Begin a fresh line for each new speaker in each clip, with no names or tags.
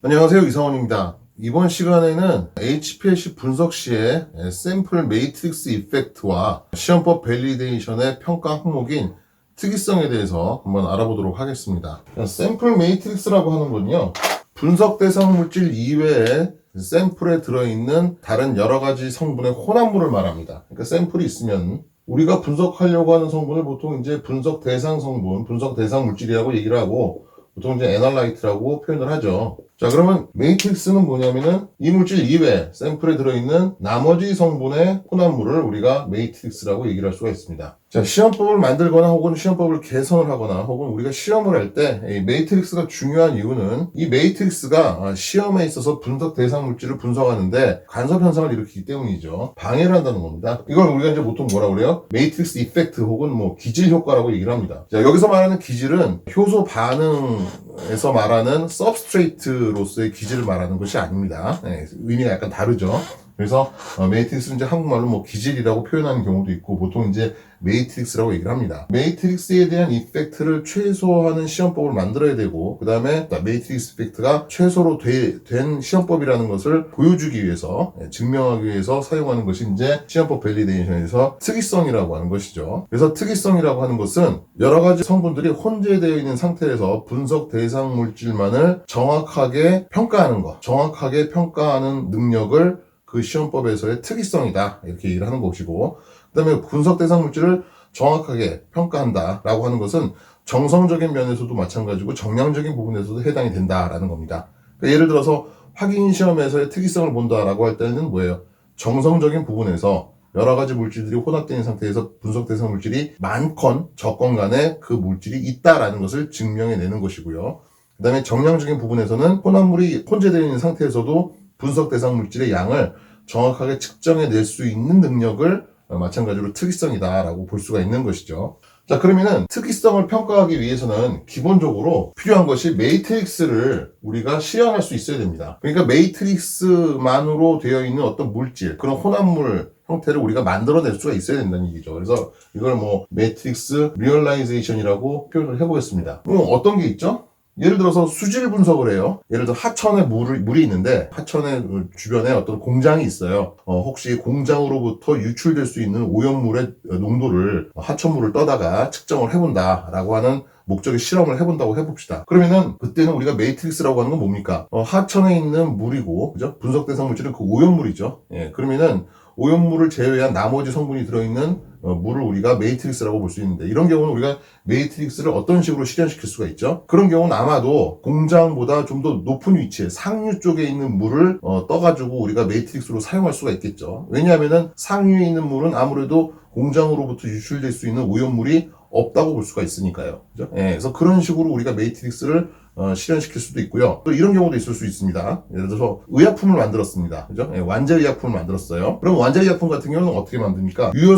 안녕하세요, 이상원입니다. 이번 시간에는 HPLC 분석 시에 샘플 매트릭스 이펙트와 시험법 밸리데이션의 평가 항목인 특이성에 대해서 한번 알아보도록 하겠습니다. 샘플 매트릭스라고 하는 건요, 분석 대상 물질 이외에 샘플에 들어있는 다른 여러 가지 성분의 혼합물을 말합니다. 그러니까 샘플이 있으면 우리가 분석하려고 하는 성분을 보통 이제 분석 대상 성분, 분석 대상 물질이라고 얘기를 하고 보통 이제 애널라이트라고 표현을 하죠. 자, 그러면 매트릭스는 뭐냐면은 이 물질 이외 샘플에 들어있는 나머지 성분의 혼합물을 우리가 매트릭스라고 얘기를 할 수가 있습니다. 자, 시험법을 만들거나 혹은 시험법을 개선을 하거나 혹은 우리가 시험을 할 때 이 매트릭스가 중요한 이유는 이 매트릭스가 시험에 있어서 분석 대상 물질을 분석하는데 간섭 현상을 일으키기 때문이죠. 방해를 한다는 겁니다. 이걸 우리가 이제 보통 뭐라 그래요? 매트릭스 이펙트 혹은 뭐 기질 효과라고 얘기를 합니다. 자, 여기서 말하는 기질은 효소 반응에서 말하는 서브스트레이트로서의 기질을 말하는 것이 아닙니다. 네, 의미가 약간 다르죠. 그래서 매트릭스는 이제 한국말로 뭐 기질이라고 표현하는 경우도 있고 보통 이제 매트릭스라고 얘기를 합니다. 매트릭스에 대한 이펙트를 최소화하는 시험법을 만들어야 되고 그 다음에 매트릭스 이펙트가 최소로 된 시험법이라는 것을 보여주기 위해서 증명하기 위해서 사용하는 것이 이제 시험법 밸리데이션에서 특이성이라고 하는 것이죠. 그래서 특이성이라고 하는 것은 여러 가지 성분들이 혼재되어 있는 상태에서 분석 대상 물질만을 정확하게 평가하는 것, 정확하게 평가하는 능력을 그 시험법에서의 특이성이다 이렇게 얘기를 하는 것이고 그 다음에 분석 대상 물질을 정확하게 평가한다라고 하는 것은 정성적인 면에서도 마찬가지고 정량적인 부분에서도 해당이 된다라는 겁니다. 그러니까 예를 들어서 확인 시험에서의 특이성을 본다라고 할 때는 뭐예요? 정성적인 부분에서 여러 가지 물질들이 혼합된 상태에서 분석 대상 물질이 많건 적건 간에 그 물질이 있다라는 것을 증명해내는 것이고요. 그 다음에 정량적인 부분에서는 혼합물이 혼재되어 있는 상태에서도 분석 대상 물질의 양을 정확하게 측정해낼 수 있는 능력을 마찬가지로 특이성이다라고 볼 수가 있는 것이죠. 자, 그러면은 특이성을 평가하기 위해서는 기본적으로 필요한 것이 매트릭스를 우리가 실현할 수 있어야 됩니다. 그러니까 매트릭스만으로 되어 있는 어떤 물질, 그런 혼합물 형태를 우리가 만들어낼 수가 있어야 된다는 얘기죠. 그래서 이걸 뭐 매트릭스 리얼라이제이션이라고 표현을 해보겠습니다. 어떤 게 있죠? 예를 들어서 수질 분석을 해요. 예를 들어 하천에 물이 있는데 하천의 주변에 어떤 공장이 있어요. 혹시 공장으로부터 유출될 수 있는 오염물의 농도를 하천물을 떠다가 측정을 해본다라고 하는 목적의 실험을 해본다고 해봅시다. 그러면은 그때는 우리가 매트릭스라고 하는 건 뭡니까? 하천에 있는 물이고, 그죠? 분석 대상 물질은 그 오염물이죠. 예, 그러면은 오염물을 제외한 나머지 성분이 들어있는 물을 우리가 매트릭스라고 볼 수 있는데 이런 경우는 우리가 매트릭스를 어떤 식으로 실현시킬 수가 있죠? 그런 경우는 아마도 공장보다 좀 더 높은 위치에 상류 쪽에 있는 물을 떠가지고 우리가 매트릭스로 사용할 수가 있겠죠. 왜냐하면은 상류에 있는 물은 아무래도 공장으로부터 유출될 수 있는 오염물이 없다고 볼 수가 있으니까요. 그죠? 예, 그래서 그런 식으로 우리가 매트릭스를 실현시킬 수도 있고요. 또 이런 경우도 있을 수 있습니다. 예를 들어서 의약품을 만들었습니다. 그죠? 예, 완제 의약품을 만들었어요. 그럼 완제 의약품 같은 경우는 어떻게 만듭니까? 유효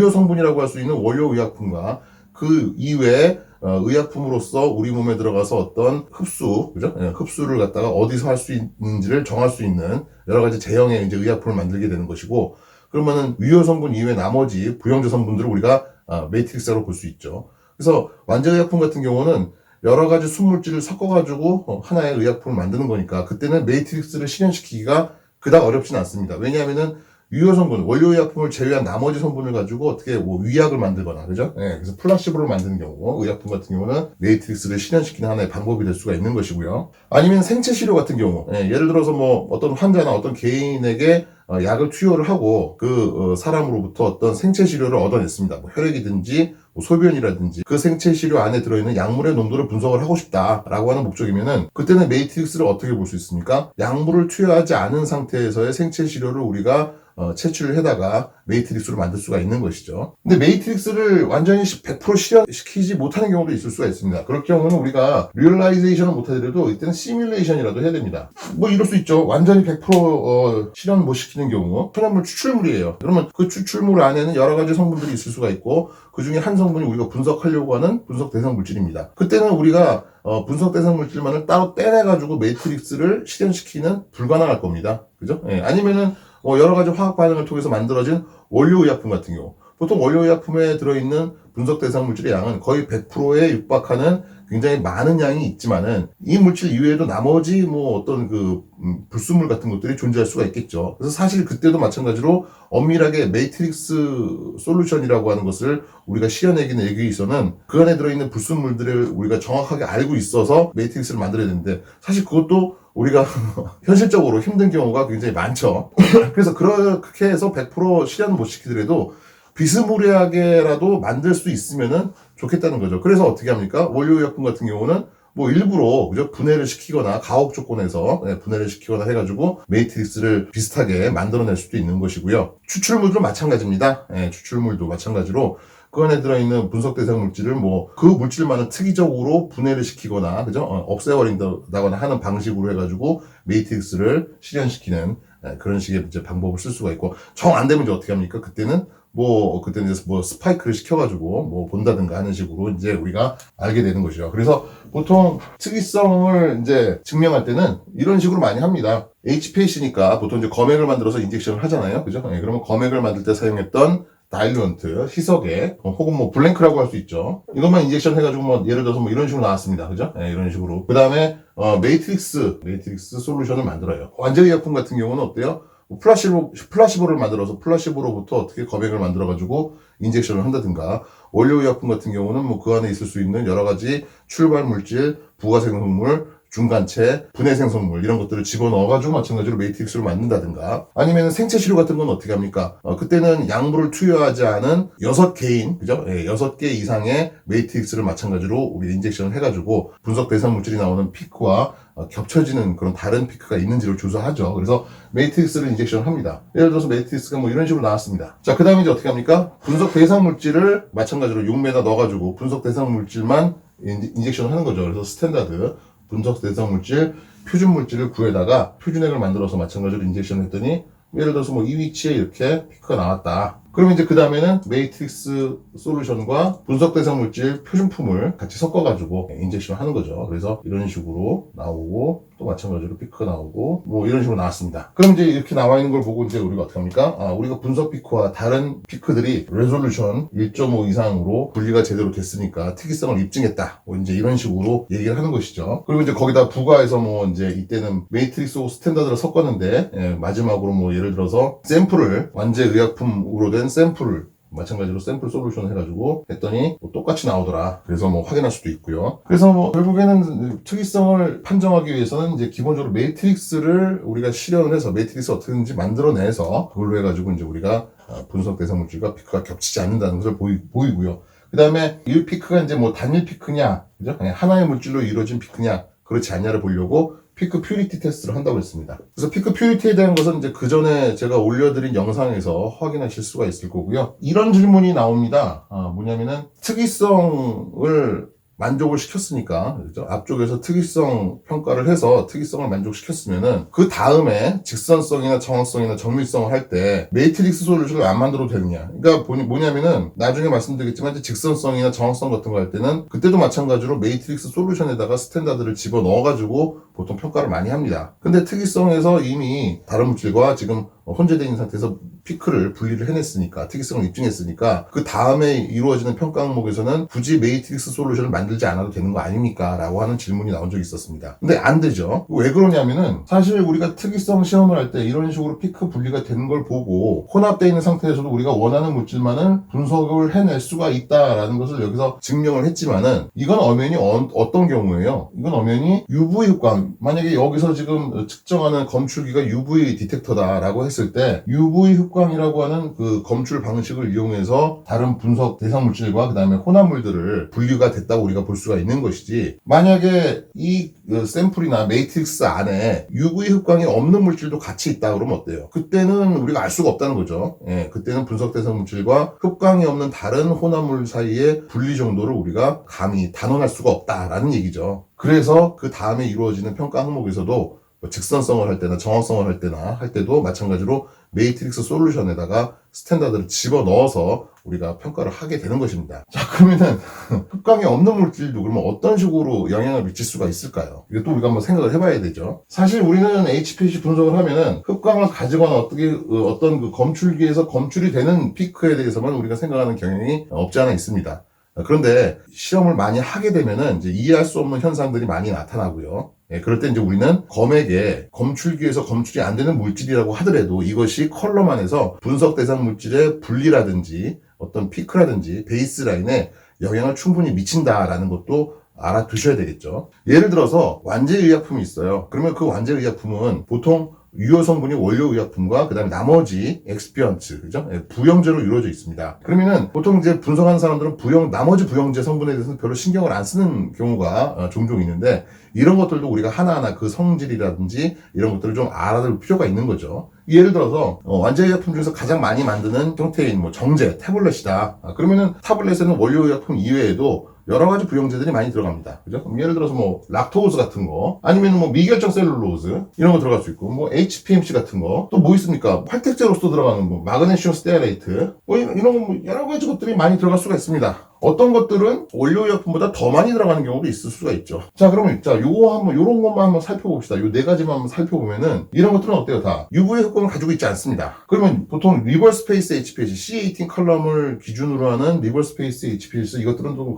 성분이라고 할 수 있는 원료 의약품과 그 이외에 의약품으로서 우리 몸에 들어가서 어떤 흡수, 그죠? 예, 흡수를 갖다가 어디서 할 수 있는지를 정할 수 있는 여러 가지 제형의 이제 의약품을 만들게 되는 것이고, 그러면은 유효 성분 이외 나머지 부영제 성분들을 우리가 매트릭스로 볼 수 있죠. 그래서 완제 의약품 같은 경우는 여러 가지 순물질을 섞어가지고 하나의 의약품을 만드는 거니까 그때는 매트릭스를 실현시키기가 그닥 어렵진 않습니다. 왜냐하면은 유효 성분, 원료 의약품을 제외한 나머지 성분을 가지고 어떻게 뭐 위약을 만들거나, 그죠? 예, 그래서 플라시보를 만드는 경우, 의약품 같은 경우는 매트릭스를 실현시키는 하나의 방법이 될 수가 있는 것이고요. 아니면 생체 치료 같은 경우, 예를 들어서 뭐 어떤 환자나 어떤 개인에게 약을 투여를 하고 그 사람으로부터 어떤 생체 치료를 얻어냈습니다. 뭐 혈액이든지 뭐 소변이라든지 그 생체 치료 안에 들어있는 약물의 농도를 분석을 하고 싶다라고 하는 목적이면은 그때는 매트릭스를 어떻게 볼 수 있습니까? 약물을 투여하지 않은 상태에서의 생체 치료를 우리가 채취를 해다가 매트릭스로 만들 수가 있는 것이죠. 근데 매트릭스를 완전히 100% 실현시키지 못하는 경우도 있을 수가 있습니다. 그럴 경우는 우리가 리얼라이제이션을 못하더라도 이때는 시뮬레이션이라도 해야 됩니다. 뭐 이럴 수 있죠. 완전히 100% 실현 못 시키는 경우 천연물 추출물이에요. 그러면 그 추출물 안에는 여러 가지 성분들이 있을 수가 있고 그 중에 한 성분이 우리가 분석하려고 하는 분석 대상 물질입니다. 그때는 우리가 분석 대상 물질만을 따로 떼내가지고 매트릭스를 실현시키는 불가능할 겁니다. 그죠? 예, 아니면은 여러 가지 화학 반응을 통해서 만들어진 원료 의약품 같은 경우 보통 원료의약품에 들어있는 분석 대상 물질의 양은 거의 100%에 육박하는 굉장히 많은 양이 있지만은 이 물질 이외에도 나머지 뭐 어떤 그 불순물 같은 것들이 존재할 수가 있겠죠. 그래서 사실 그때도 마찬가지로 엄밀하게 매트릭스 솔루션이라고 하는 것을 우리가 실현하기 위해서는 그 안에 들어있는 불순물들을 우리가 정확하게 알고 있어서 매트릭스를 만들어야 되는데 사실 그것도 우리가 현실적으로 힘든 경우가 굉장히 많죠. 그래서 그렇게 해서 100% 실현을 못 시키더라도 비스무리하게라도 만들 수 있으면은 좋겠다는 거죠. 그래서 어떻게 합니까? 원료의약품 같은 경우는 뭐 일부러 그죠? 분해를 시키거나 가혹 조건에서 분해를 시키거나 해가지고 매트릭스를 비슷하게 만들어낼 수도 있는 것이고요. 추출물도 마찬가지입니다. 추출물도 마찬가지로 그 안에 들어있는 분석 대상 물질을 뭐 그 물질만은 특이적으로 분해를 시키거나 그죠? 없애버린다거나 하는 방식으로 해가지고 매트릭스를 실현시키는 그런 식의 이제 방법을 쓸 수가 있고 정 안 되면 이제 어떻게 합니까? 그때는 이제 뭐 스파이크를 시켜가지고 뭐 본다든가 하는 식으로 이제 우리가 알게 되는 것이죠. 그래서 보통 특이성을 이제 증명할 때는 이런 식으로 많이 합니다. HPLC니까 보통 이제 검액을 만들어서 인젝션을 하잖아요. 그죠? 그러면 검액을 만들 때 사용했던 다일루언트, 희석액, 혹은 뭐 블랭크라고 할 수 있죠. 이것만 인젝션 해가지고 뭐 예를 들어서 뭐 이런 식으로 나왔습니다. 그죠? 이런 식으로. 그 다음에 매트릭스 솔루션을 만들어요. 완제의약품 같은 경우는 어때요? 플라시보를 만들어서 플라시보로부터 어떻게 검액을 만들어가지고 인젝션을 한다든가 원료의약품 같은 경우는 뭐 그 안에 있을 수 있는 여러 가지 출발 물질, 부가생성물, 중간체, 분해생성물 이런 것들을 집어넣어가지고 마찬가지로 매트릭스를 만든다든가 아니면 생체시료 같은 건 어떻게 합니까? 그때는 약물을 투여하지 않은 6개인 그죠? 6개 이상의 매트릭스를 마찬가지로 우리 인젝션을 해가지고 분석 대상 물질이 나오는 피크와 겹쳐지는 그런 다른 피크가 있는지를 조사하죠. 그래서 매트릭스를 인젝션을 합니다. 예를 들어서 매트릭스가 뭐 이런 식으로 나왔습니다. 자, 그 다음에 이제 어떻게 합니까? 분석 대상 물질을 마찬가지로 6m 넣어가지고 분석 대상 물질만 인젝션을 하는 거죠. 그래서 스탠다드 분석 대상 물질, 표준 물질을 구해다가 표준액을 만들어서 마찬가지로 인젝션을 했더니 예를 들어서 뭐 이 위치에 이렇게 피크가 나왔다. 그러면 이제 그 다음에는 매트릭스 솔루션과 분석 대상 물질 표준품을 같이 섞어가지고 인젝션 하는 거죠. 그래서 이런 식으로 나오고 또 마찬가지로 피크가 나오고 뭐 이런 식으로 나왔습니다. 그럼 이제 이렇게 나와 있는 걸 보고 이제 우리가 어떻게 합니까? 우리가 분석 피크와 다른 피크들이 레졸루션 1.5 이상으로 분리가 제대로 됐으니까 특이성을 입증했다. 뭐 이제 이런 식으로 얘기를 하는 것이죠. 그리고 이제 거기다 부가해서 뭐 이제 이때는 매트릭스하고 스탠다드를 섞었는데 마지막으로 뭐 예를 들어서 샘플을 완제 의약품으로 된 샘플을 마찬가지로 샘플 솔루션 해가지고 했더니 뭐 똑같이 나오더라. 그래서 뭐 확인할 수도 있고요. 그래서 뭐 결국에는 특이성을 판정하기 위해서는 이제 기본적으로 매트릭스를 우리가 실현을 해서 매트릭스 어떻게든지 만들어내서 그걸로 해가지고 이제 우리가 분석 대상 물질과 피크가 겹치지 않는다는 것을 보이고요. 그 다음에 이 피크가 이제 뭐 단일 피크냐, 그죠? 그냥 하나의 물질로 이루어진 피크냐, 그렇지 않냐를 보려고 피크 퓨리티 테스트를 한다고 했습니다. 그래서 피크 퓨리티에 대한 것은 이제 그 전에 제가 올려드린 영상에서 확인하실 수가 있을 거고요. 이런 질문이 나옵니다. 뭐냐면은 특이성을 만족을 시켰으니까, 그렇죠? 앞쪽에서 특이성 평가를 해서 특이성을 만족시켰으면은 그 다음에 직선성이나 정확성이나 정밀성을 할 때 매트릭스 솔루션을 안 만들어도 되느냐. 그러니까 뭐냐면은 나중에 말씀드리겠지만 이제 직선성이나 정확성 같은 거 할 때는 그때도 마찬가지로 매트릭스 솔루션에다가 스탠다드를 집어 넣어가지고 보통 평가를 많이 합니다. 근데 특이성에서 이미 다른 물질과 지금 혼재되어 있는 상태에서 피크를 분리를 해냈으니까 특이성을 입증했으니까 그 다음에 이루어지는 평가 항목에서는 굳이 매트릭스 솔루션을 만들지 않아도 되는 거 아닙니까? 라고 하는 질문이 나온 적이 있었습니다. 근데 안 되죠. 왜 그러냐면은 사실 우리가 특이성 시험을 할 때 이런 식으로 피크 분리가 되는 걸 보고 혼합되어 있는 상태에서도 우리가 원하는 물질만은 분석을 해낼 수가 있다라는 것을 여기서 증명을 했지만은 이건 엄연히 어떤 경우예요? 이건 엄연히 UV 흡광, 만약에 여기서 지금 측정하는 검출기가 UV 디텍터다라고 했을 때 UV 흡광이라고 하는 그 검출 방식을 이용해서 다른 분석 대상 물질과 그 다음에 혼합물들을 분리가 됐다고 우리가 볼 수가 있는 것이지, 만약에 이 샘플이나 매트릭스 안에 UV 흡광이 없는 물질도 같이 있다 그러면 어때요? 그때는 우리가 알 수가 없다는 거죠. 그때는 분석 대상 물질과 흡광이 없는 다른 혼합물 사이의 분리 정도를 우리가 감히 단언할 수가 없다라는 얘기죠. 그래서 그 다음에 이루어지는 평가 항목에서도 뭐 직선성을 할 때나 정확성을 할 때도 마찬가지로 매트릭스 솔루션에다가 스탠다드를 집어넣어서 우리가 평가를 하게 되는 것입니다. 자, 그러면은 흡광이 없는 물질도 그러면 어떤 식으로 영향을 미칠 수가 있을까요? 이것도 우리가 한번 생각을 해봐야 되죠. 사실 우리는 HPLC 분석을 하면은 흡광을 가지거나 어떤 그 검출기에서 검출이 되는 피크에 대해서만 우리가 생각하는 경향이 없지 않아 있습니다. 그런데 시험을 많이 하게 되면은 이제 이해할 수 없는 현상들이 많이 나타나고요. 그럴 때 이제 우리는 검에게 검출기에서 검출이 안 되는 물질이라고 하더라도 이것이 컬러만에서 분석 대상 물질의 분리라든지 어떤 피크라든지 베이스라인에 영향을 충분히 미친다라는 것도 알아두셔야 되겠죠. 예를 들어서 완제의약품이 있어요. 그러면 그 완제의약품은 보통 유효 성분이 원료 의약품과 그다음에 나머지 엑스피언트, 그죠? 부영제로 이루어져 있습니다. 그러면은 보통 이제 분석하는 사람들은 나머지 부영제 성분에 대해서는 별로 신경을 안 쓰는 경우가 종종 있는데 이런 것들도 우리가 하나하나 그 성질이라든지 이런 것들을 좀 알아둘 필요가 있는 거죠. 예를 들어서 완제의약품 중에서 가장 많이 만드는 형태인 뭐 정제, 태블렛이다. 그러면은 태블렛에는 원료 의약품 이외에도 여러 가지 부영제들이 많이 들어갑니다. 그죠? 예를 들어서 뭐 락토즈 같은 거, 아니면 뭐 미결정 셀룰로즈 이런 거 들어갈 수 있고, 뭐 HPMC 같은 거, 또 뭐 있습니까? 활택제로서 들어가는 뭐 마그네슘 스테아레이트, 뭐 이런 뭐 여러 가지 것들이 많이 들어갈 수가 있습니다. 어떤 것들은 원료의약품보다 더 많이 들어가는 경우도 있을 수가 있죠. 자, 그러면 요런 것만 한번 살펴봅시다. 요 네 가지만 한번 살펴보면은 이런 것들은 어때요? 다 UV의 효과를 가지고 있지 않습니다. 그러면 보통 리버스페이스 HPLC, C18 컬럼을 기준으로 하는 리버스페이스 HPLC 이것들은 좀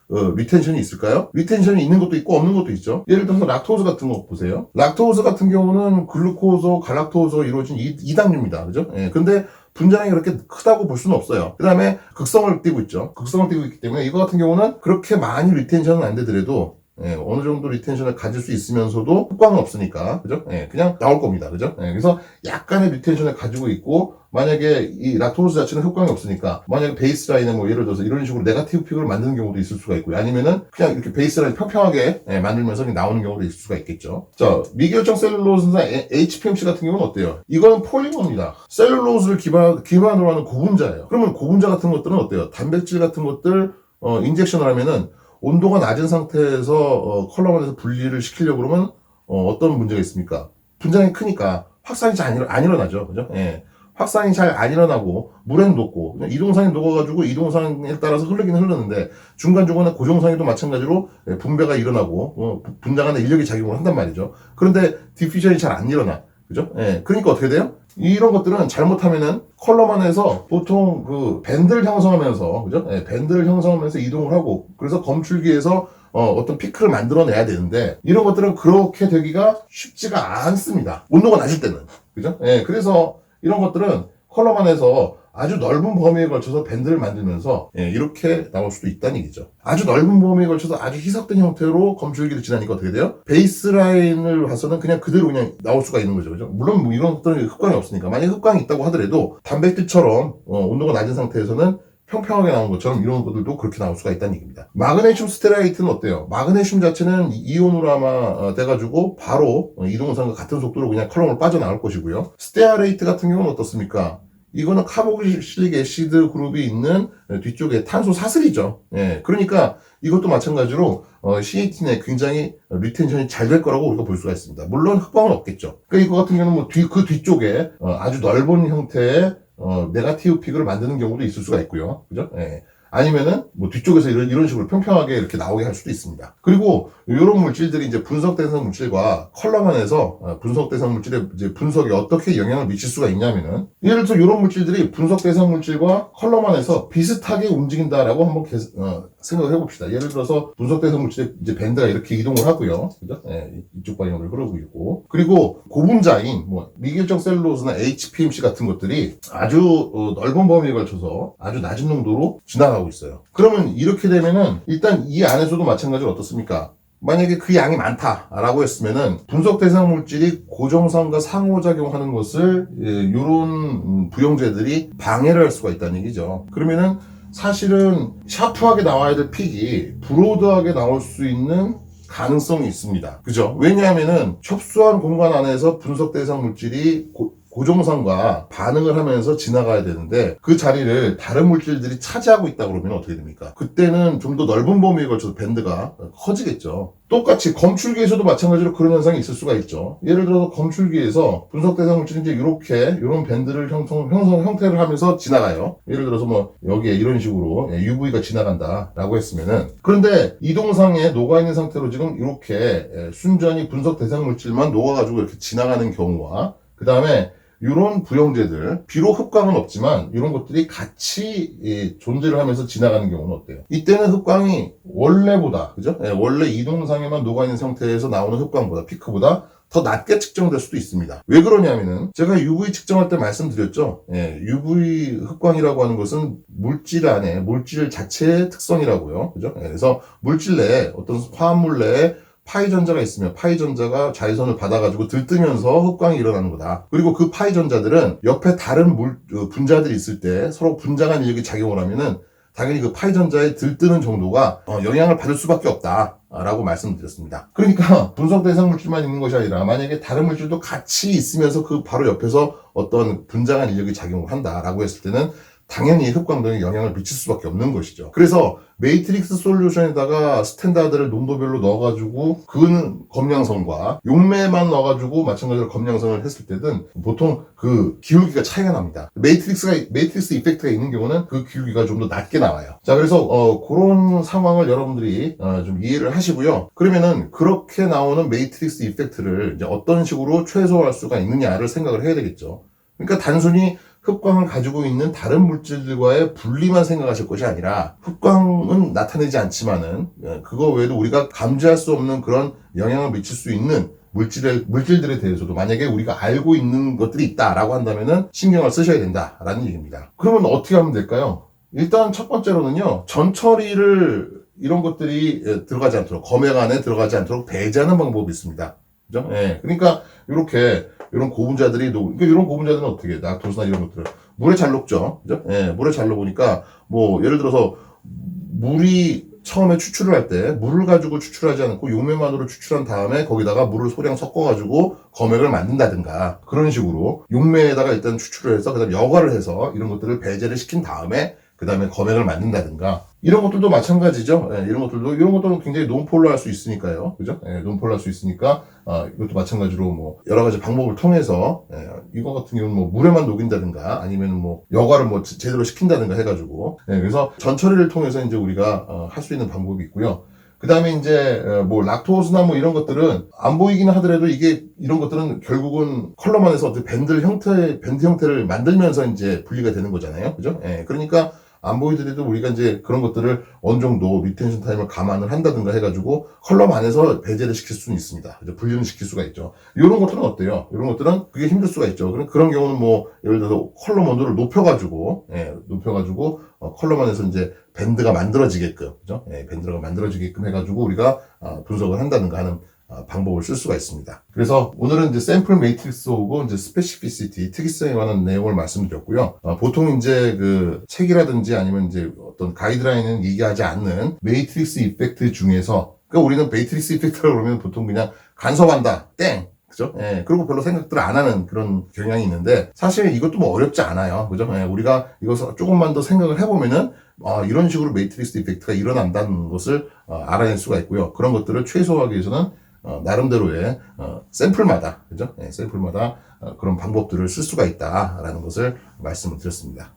리텐션이 있을까요? 리텐션이 있는 것도 있고 없는 것도 있죠. 예를 들어서 락토즈 같은 거 보세요. 락토즈 같은 경우는 글루코즈, 갈락토즈로 이루어진 2당류입니다. 그죠? 예. 근데 분자량이 그렇게 크다고 볼 수는 없어요. 그 다음에 극성을 띠고 있죠. 극성을 띠고 있기 때문에 이거 같은 경우는 그렇게 많이 리텐션은 안 되더라도 어느 정도 리텐션을 가질 수 있으면서도 흡광은 없으니까, 그죠? 그냥 나올 겁니다. 그죠? 그래서 약간의 리텐션을 가지고 있고, 만약에 이 락토즈 자체는 흡광이 없으니까, 만약에 베이스라인에 뭐 예를 들어서 이런 식으로 네거티브 픽을 만드는 경우도 있을 수가 있고요. 아니면은 그냥 이렇게 베이스라인 평평하게 만들면서 나오는 경우도 있을 수가 있겠죠. 자, 미결정 셀룰로즈나 HPMC 같은 경우는 어때요? 이거는 폴리머입니다. 셀룰로즈를 기반으로 하는 고분자예요. 그러면 고분자 같은 것들은 어때요? 단백질 같은 것들, 인젝션을 하면은 온도가 낮은 상태에서 컬러만에서 분리를 시키려고 그러면 어떤 문제가 있습니까? 분자량이 크니까 확산이 잘 안 일어나죠. 그죠? 확산이 잘 안 일어나고 물에는 녹고 이동산이 녹아가지고 이동산에 따라서 흐르긴 흐르는데 중간중간에 고정산에도 마찬가지로 분배가 일어나고 분자 간의 인력이 작용을 한단 말이죠. 그런데 디퓨전이 잘 안 일어나. 그죠? 그러니까 어떻게 돼요? 이런 것들은 잘못하면은 컬러만에서 보통 그 밴드를 형성하면서, 그죠? 밴드를 형성하면서 이동을 하고, 그래서 검출기에서 어떤 피크를 만들어내야 되는데, 이런 것들은 그렇게 되기가 쉽지가 않습니다. 온도가 낮을 때는. 그죠? 그래서 이런 것들은 컬러만에서 아주 넓은 범위에 걸쳐서 밴드를 만들면서 이렇게 나올 수도 있다는 얘기죠. 아주 넓은 범위에 걸쳐서 아주 희석된 형태로 검출기를 지나니까 어떻게 돼요? 베이스라인을 봐서는 그냥 그대로 그냥 나올 수가 있는 거죠. 그죠? 물론 뭐 이런 것들은 흡광이 없으니까. 만약에 흡광이 있다고 하더라도 단백질처럼 온도가 낮은 상태에서는 평평하게 나온 것처럼 이런 것들도 그렇게 나올 수가 있다는 얘기입니다. 마그네슘 스테라이트는 어때요? 마그네슘 자체는 이온으로 아마 돼가지고 바로 이동산과 같은 속도로 그냥 컬럼으로 빠져나올 것이고요. 스테아레이트 같은 경우는 어떻습니까? 이거는 카보실릭 애시드 그룹이 있는 뒤쪽에 탄소 사슬이죠. 그러니까 이것도 마찬가지로 C18에 굉장히 리텐션이 잘 될 거라고 우리가 볼 수가 있습니다. 물론 흡광은 없겠죠. 그러니까 이거 같은 경우는 뭐 그 뒤쪽에 아주 넓은 형태의 네거티브 픽을 만드는 경우도 있을 수가 있고요. 그죠? 아니면은 뭐 뒤쪽에서 이런 식으로 평평하게 이렇게 나오게 할 수도 있습니다. 그리고 이런 물질들이 이제 분석 대상 물질과 컬러만에서 분석 대상 물질의 이제 분석에 어떻게 영향을 미칠 수가 있냐면은 예를 들어서 이런 물질들이 분석 대상 물질과 컬러만에서 비슷하게 움직인다라고 한번 생각을 해봅시다. 예를 들어서 분석 대상 물질의 이제 밴드가 이렇게 이동을 하고요. 그죠? 이쪽 방향으로 흐르고 있고. 그리고 고분자인 뭐 미결정 셀룰로즈나 HPMC 같은 것들이 아주 넓은 범위에 걸쳐서 아주 낮은 농도로 지나가고 있어요. 그러면 이렇게 되면은 일단 이 안에서도 마찬가지로 어떻습니까? 만약에 그 양이 많다라고 했으면은 분석 대상 물질이 고정산과 상호작용하는 것을 이런 부영제들이 방해를 할 수가 있다는 얘기죠. 그러면은 사실은 샤프하게 나와야 될 픽이 브로드하게 나올 수 있는 가능성이 있습니다. 그죠? 왜냐하면은 협소한 공간 안에서 분석 대상 물질이 고정선과 반응을 하면서 지나가야 되는데 그 자리를 다른 물질들이 차지하고 있다 그러면 어떻게 됩니까? 그때는 좀 더 넓은 범위에 걸쳐서 밴드가 커지겠죠. 똑같이 검출기에서도 마찬가지로 그런 현상이 있을 수가 있죠. 예를 들어서 검출기에서 분석 대상 물질이 이제 이런 밴드를 형태를 하면서 지나가요. 예를 들어서 뭐 여기에 이런 식으로 UV가 지나간다라고 했으면은, 그런데 이동상에 녹아있는 상태로 지금 이렇게 순전히 분석 대상 물질만 녹아가지고 이렇게 지나가는 경우와, 그 다음에 이런 부형제들, 비록 흡광은 없지만 이런 것들이 같이 존재를 하면서 지나가는 경우는 어때요? 이때는 흡광이 원래보다, 그죠? 원래 이동상에만 녹아있는 상태에서 나오는 흡광보다, 피크보다 더 낮게 측정될 수도 있습니다. 왜 그러냐면은 제가 UV 측정할 때 말씀드렸죠. UV 흡광이라고 하는 것은 물질 안에 물질 자체의 특성이라고요. 그죠? 그래서 물질 내에 어떤 화합물 내에 파이 전자가 있으면 파이 전자가 자외선을 받아가지고 들뜨면서 흡광이 일어나는 거다. 그리고 그 파이 전자들은 옆에 다른 분자들이 있을 때 서로 분자간 인력이 작용을 하면은 당연히 그 파이 전자의 들뜨는 정도가 영향을 받을 수밖에 없다라고 말씀드렸습니다. 그러니까 분석 대상 물질만 있는 것이 아니라 만약에 다른 물질도 같이 있으면서 그 바로 옆에서 어떤 분자간 인력이 작용을 한다라고 했을 때는 당연히 흡광 등에 영향을 미칠 수밖에 없는 것이죠. 그래서 매트릭스 솔루션에다가 스탠다드를 농도별로 넣어가지고 그 검량성과 용매만 넣어가지고 마찬가지로 검량성을 했을 때는 보통 그 기울기가 차이가 납니다. 매트릭스 이펙트가 있는 경우는 그 기울기가 좀 더 낮게 나와요. 자, 그래서 그런 상황을 여러분들이 좀 이해를 하시고요. 그러면은 그렇게 나오는 매트릭스 이펙트를 이제 어떤 식으로 최소화할 수가 있느냐를 생각을 해야 되겠죠. 그러니까 단순히 흡광을 가지고 있는 다른 물질들과의 분리만 생각하실 것이 아니라, 흡광은 나타내지 않지만은 그거 외에도 우리가 감지할 수 없는 그런 영향을 미칠 수 있는 물질들에 대해서도 만약에 우리가 알고 있는 것들이 있다라고 한다면은 신경을 쓰셔야 된다라는 얘기입니다. 그러면 어떻게 하면 될까요? 일단 첫 번째로는요, 전처리를 이런 것들이 들어가지 않도록, 검액 안에 들어가지 않도록 배제하는 방법이 있습니다. 그죠? 그러니까 이런 고분자들이 그러니까 이런 고분자들은 어떻게 해? 락토스나 이런 것들을 물에 잘 녹죠. 그죠? 물에 잘 녹으니까 뭐 예를 들어서 물이 처음에 추출을 할 때 물을 가지고 추출하지 않고 용매만으로 추출한 다음에 거기다가 물을 소량 섞어가지고 검액을 만든다든가, 그런 식으로 용매에다가 일단 추출을 해서 그다음에 여과를 해서 이런 것들을 배제를 시킨 다음에 그 다음에 검액을 만든다든가, 이런 것들도 마찬가지죠. 이런 것들도 굉장히 논폴로 할 수 있으니까요. 그죠? 논폴로 할 수 있으니까, 이것도 마찬가지로 뭐, 여러 가지 방법을 통해서, 이거 같은 경우는 뭐, 물에만 녹인다든가, 아니면 뭐, 여과를 뭐, 제대로 시킨다든가 해가지고, 그래서 전처리를 통해서 이제 우리가, 할 수 있는 방법이 있고요. 그 다음에 이제, 뭐, 락토스나 뭐 이런 것들은 안 보이기는 하더라도 이런 것들은 결국은 컬러만에서 어떤 밴드 형태를 만들면서 이제 분리가 되는 거잖아요. 그죠? 그러니까, 안 보이더라도 우리가 이제 그런 것들을 어느 정도 리텐션 타임을 감안을 한다든가 해가지고 컬럼 안에서 배제를 시킬 수는 있습니다. 분리는 시킬 수가 있죠. 이런 것들은 어때요? 이런 것들은 그게 힘들 수가 있죠. 그런 경우는 뭐 예를 들어서 컬럼 온도를 높여가지고 컬럼 안에서 이제 밴드가 만들어지게끔, 그죠? 밴드가 만들어지게끔 해가지고 우리가 분석을 한다든가 하는 방법을 쓸 수가 있습니다. 그래서 오늘은 이제 샘플 매트릭스하고 이제 스페시피시티, 특이성에 관한 내용을 말씀드렸고요. 보통 이제 그 책이라든지 아니면 이제 어떤 가이드라인은 얘기하지 않는 매트릭스 이펙트 중에서, 그러니까 우리는 매트릭스 이펙트라고 그러면 보통 그냥 간섭한다, 땡! 그죠? 그리고 별로 생각들을 안 하는 그런 경향이 있는데, 사실 이것도 뭐 어렵지 않아요. 그죠? 우리가 이것을 조금만 더 생각을 해보면은, 이런 식으로 매트릭스 이펙트가 일어난다는 것을 알아낼 수가 있고요. 그런 것들을 최소화하기 위해서는 나름대로의 샘플마다, 그죠? 샘플마다 그런 방법들을 쓸 수가 있다라는 것을 말씀을 드렸습니다.